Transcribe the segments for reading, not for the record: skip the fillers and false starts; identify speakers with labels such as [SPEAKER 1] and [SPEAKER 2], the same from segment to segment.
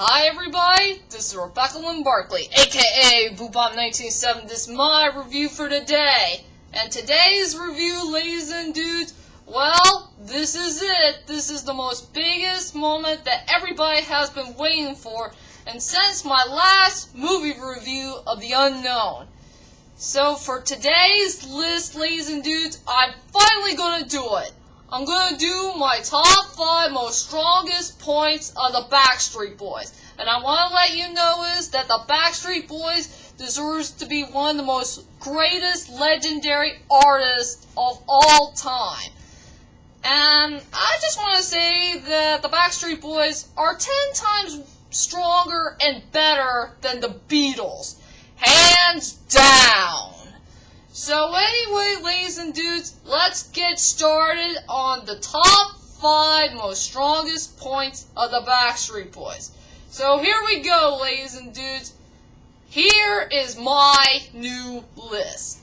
[SPEAKER 1] Hi everybody, this is Rebecca Lynn Barkley, aka Boopop1970. This is my review for today. And today's review, ladies and dudes, well, this is it. This is the most biggest moment that everybody has been waiting for, and since my last movie review of The Unknown. So for today's list, ladies and dudes, I'm finally gonna do it. I'm going to do my top 5 most strongest points of the Backstreet Boys. And I want to let you know is that the Backstreet Boys deserves to be one of the most greatest legendary artists of all time. And I just want to say that the Backstreet Boys are 10 times stronger and better than the Beatles. Hands down. So anyway, ladies and dudes, let's get started on the top 5 most strongest points of the Backstreet Boys. So here we go, ladies and dudes. Here is my new list.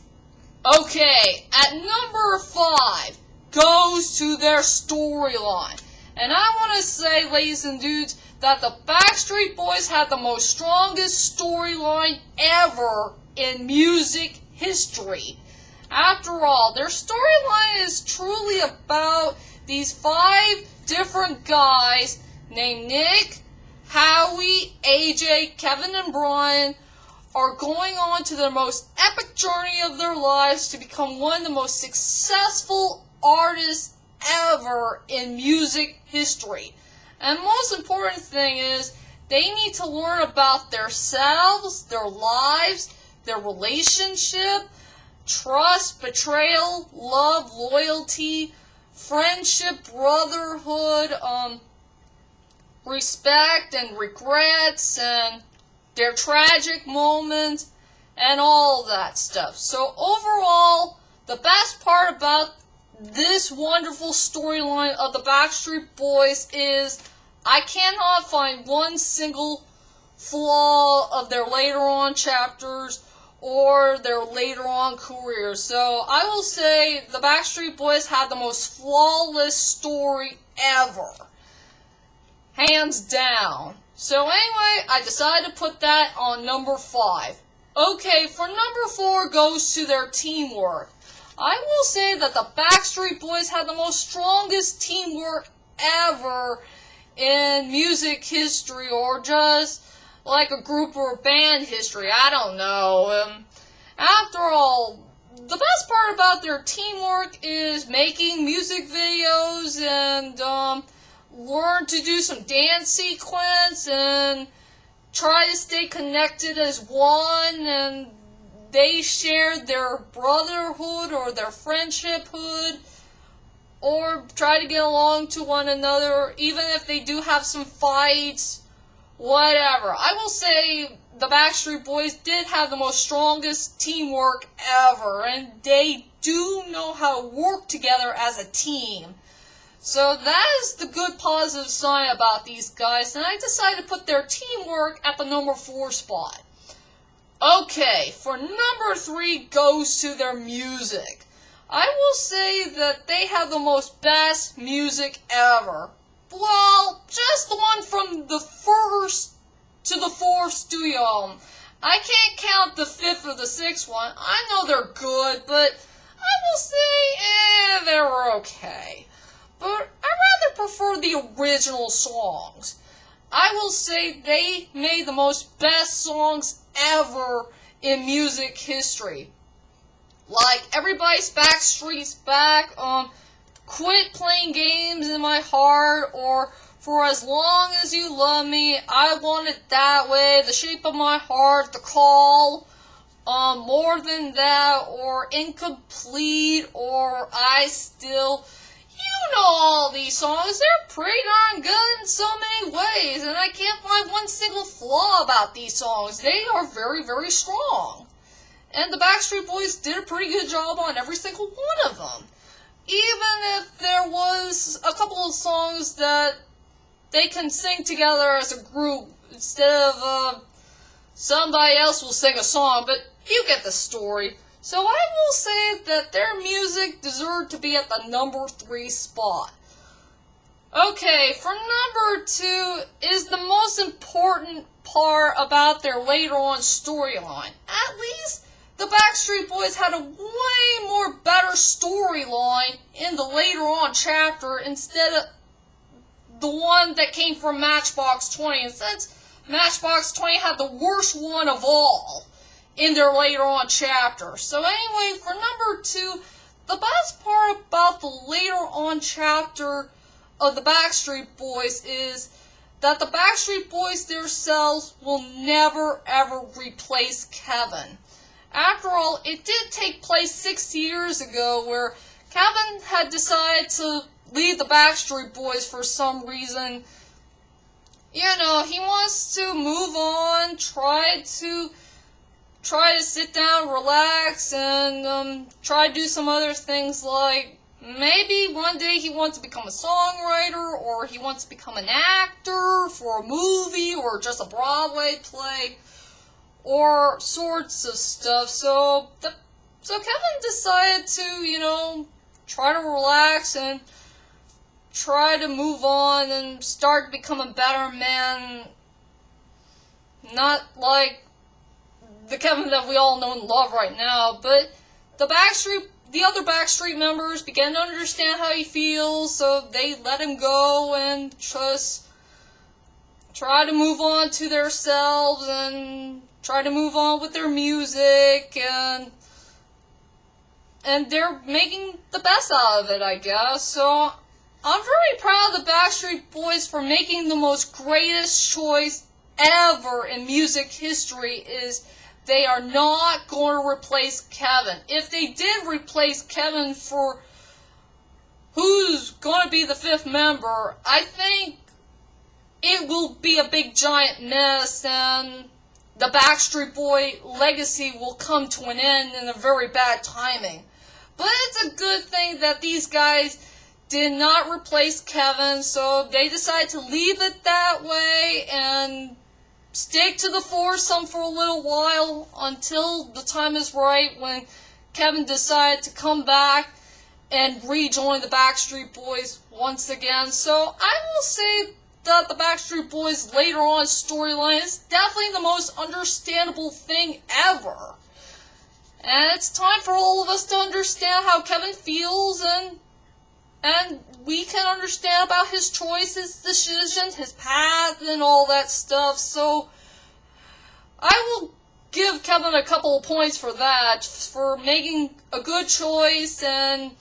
[SPEAKER 1] Okay, at number 5 goes to their storyline. And I want to say, ladies and dudes, that the Backstreet Boys have the most strongest storyline ever in music history. After all, their storyline is truly about these 5 different guys named Nick, Howie, AJ, Kevin, and Brian are going on to their most epic journey of their lives to become one of the most successful artists ever in music history. And the most important thing is they need to learn about themselves, their lives, their relationship, trust, betrayal, love, loyalty, friendship, brotherhood, respect and regrets, and their tragic moments, and all that stuff. So overall, the best part about this wonderful storyline of the Backstreet Boys is I cannot find one single flaw of their later on chapters or their later on careers. So I will say the Backstreet Boys had the most flawless story ever. Hands down. So anyway, I decided to put that on number 5. Okay, for number 4 goes to their teamwork. I will say that the Backstreet Boys had the most strongest teamwork ever in music history, or just like a group or a band history. I don't know. After all, the best part about their teamwork is making music videos and learn to do some dance sequence and try to stay connected as one, and they share their brotherhood or their friendshiphood, or try to get along to one another, even if they do have some fights, whatever. I will say the Backstreet Boys did have the most strongest teamwork ever, and they do know how to work together as a team. So that is the good positive sign about these guys, and I decided to put their teamwork at the number 4 spot. Okay, for number 3 goes to their music. I will say that they have the most best music ever. Well, just the one from the first to the 4th studio album. I can't count the 5th or the 6th one. I know they're good, but I will say, they're okay. But I rather prefer the original songs. I will say they made the most best songs ever in music history. Like Everybody's Backstreet's Back, Quit Playing Games in My Heart, or For As Long As You Love Me, I Want It That Way, The Shape of My Heart, The Call, More Than That, or Incomplete, or I Still. You know all these songs, they're pretty darn good in so many ways, and I can't find one single flaw about these songs. They are very, very strong. And the Backstreet Boys did a pretty good job on every single one of them. Even if there was a couple of songs that they can sing together as a group instead of somebody else will sing a song, but you get the story. So I will say that their music deserved to be at the number 3 spot. Okay, for number 2 is the most important part about their later on storyline. At least the Backstreet Boys had a way more better storyline in the later on chapter instead of the one that came from Matchbox 20. And since Matchbox 20 had the worst one of all in their later on chapter. So anyway, for number 2, the best part about the later on chapter of the Backstreet Boys is that the Backstreet Boys themselves will never ever replace Kevin. After all, it did take place 6 years ago where Kevin had decided to leave the Backstreet Boys for some reason. You know, he wants to move on, try to sit down, relax, and try to do some other things like maybe one day he wants to become a songwriter, or he wants to become an actor for a movie, or just a Broadway play, or sorts of stuff. So Kevin decided to, try to relax and try to move on and start to become a better man. Not like the Kevin that we all know and love right now, but the other Backstreet members began to understand how he feels, so they let him go and just try to move on to themselves and try to move on with their music, and they're making the best out of it, I guess. So I'm very proud of the Backstreet Boys for making the most greatest choice ever in music history. Is they are not going to replace Kevin. If they did replace Kevin for who's going to be the 5th member, I think it will be a big giant mess, and the Backstreet Boy legacy will come to an end in a very bad timing. But it's a good thing that these guys did not replace Kevin, so they decided to leave it that way and stick to the foursome for a little while until the time is right when Kevin decided to come back and rejoin the Backstreet Boys once again. So I will say that the Backstreet Boys later on storyline is definitely the most understandable thing ever. And it's time for all of us to understand how Kevin feels, and we can understand about his choices, decisions, his path, and all that stuff. So I will give Kevin a couple of points for that, for making a good choice and,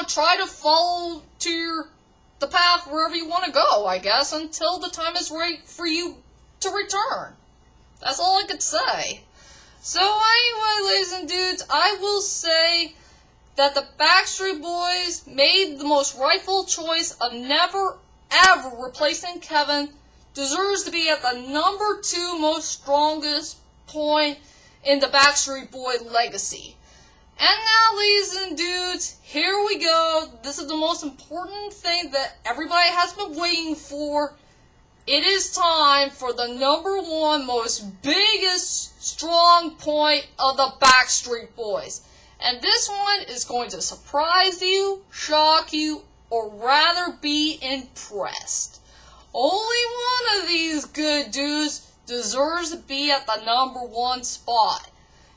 [SPEAKER 1] try to follow to the path wherever you want to go, I guess, until the time is right for you to return. That's all I could say. So anyway, ladies and dudes, I will say that the Backstreet Boys made the most rightful choice of never, ever replacing Kevin. Deserves to be at the number 2 most strongest point in the Backstreet Boy legacy. And now, ladies and dudes, here we go. This is the most important thing that everybody has been waiting for. It is time for the number 1 most biggest strong point of the Backstreet Boys. And this one is going to surprise you, shock you, or rather be impressed. Only one of these good dudes deserves to be at the number 1 spot.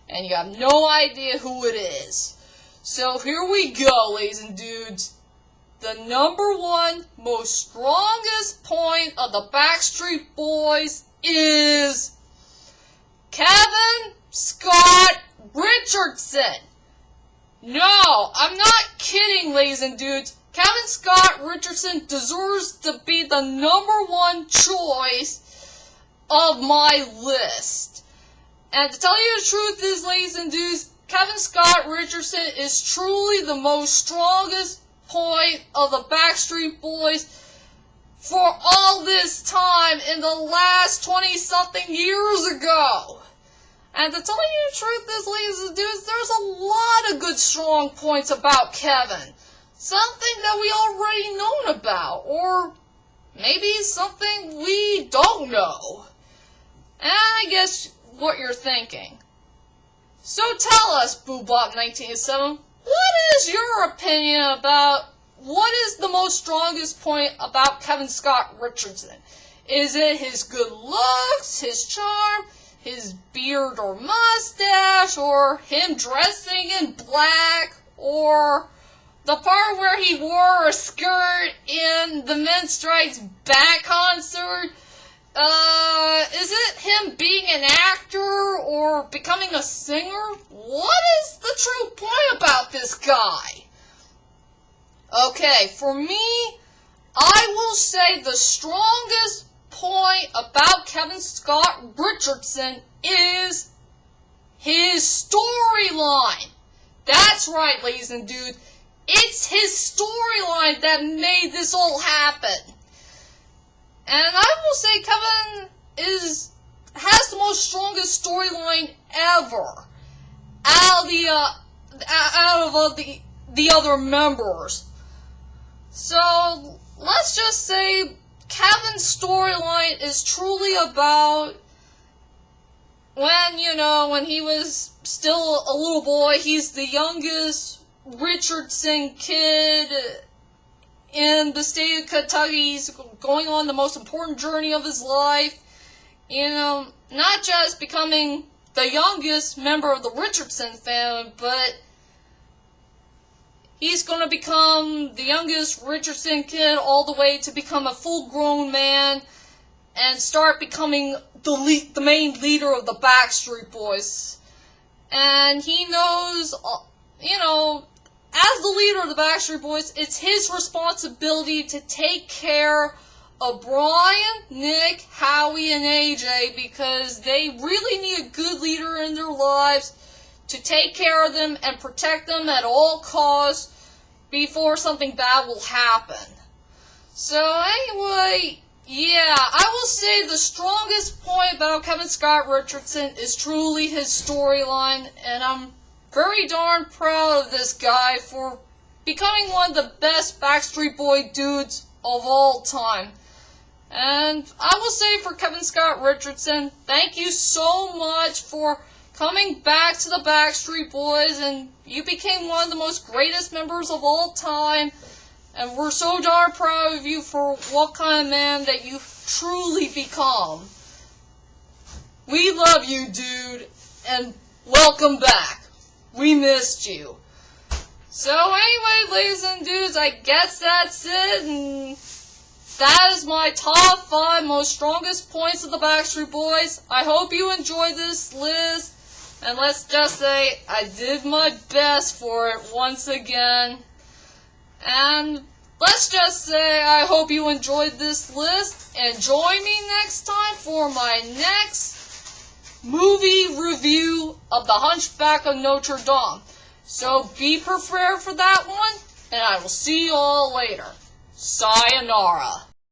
[SPEAKER 1] And you have no idea who it is. So here we go, ladies and dudes. The number 1 most strongest point of the Backstreet Boys is Kevin Scott Richardson. No, I'm not kidding, ladies and dudes. Kevin Scott Richardson deserves to be the number 1 choice of my list. And to tell you the truth is, ladies and dudes, Kevin Scott Richardson is truly the most strongest point of the Backstreet Boys for all this time in the last 20-something years ago. And to tell you the truth is, ladies and dudes, there's a lot of good strong points about Kevin. Something that we already known about, or maybe something we don't know. And I guess what you're thinking. So tell us, Boobop1987, what is your opinion about what is the most strongest point about Kevin Scott Richardson? Is it his good looks, his charm, his beard or mustache, or him dressing in black, or the part where he wore a skirt in the Men Strikes Back concert? Is it him being an actor or becoming a singer? What is the true point about this guy? Okay, for me, I will say the strongest point about Kevin Scott Richardson is his storyline. That's right, ladies and dudes. It's his storyline that made this all happen. And I will say Kevin has the most strongest storyline ever out of the other members. So let's just say Kevin's storyline is truly about when he was still a little boy. He's the youngest Richardson kid in the state of Kentucky. He's going on the most important journey of his life. Not just becoming the youngest member of the Richardson family, but he's going to become the youngest Richardson kid all the way to become a full-grown man and start becoming the main leader of the Backstreet Boys. And he knows, as the leader of the Backstreet Boys, it's his responsibility to take care of Brian, Nick, Howie, and AJ, because they really need a good leader in their lives to take care of them and protect them at all costs before something bad will happen. So anyway, yeah, I will say the strongest point about Kevin Scott Richardson is truly his storyline, and I'm very darn proud of this guy for becoming one of the best Backstreet Boy dudes of all time. And I will say for Kevin Scott Richardson, thank you so much for coming back to the Backstreet Boys, and you became one of the most greatest members of all time, and we're so darn proud of you for what kind of man that you've truly become. We love you, dude, and welcome back. We missed you. So anyway, ladies and dudes, I guess that's it, and that is my top 5 most strongest points of the Backstreet Boys. I hope you enjoyed this list. And let's just say I did my best for it once again. And let's just say I hope you enjoyed this list. And join me next time for my next movie review of The Hunchback of Notre Dame. So be prepared for that one. And I will see you all later. Sayonara.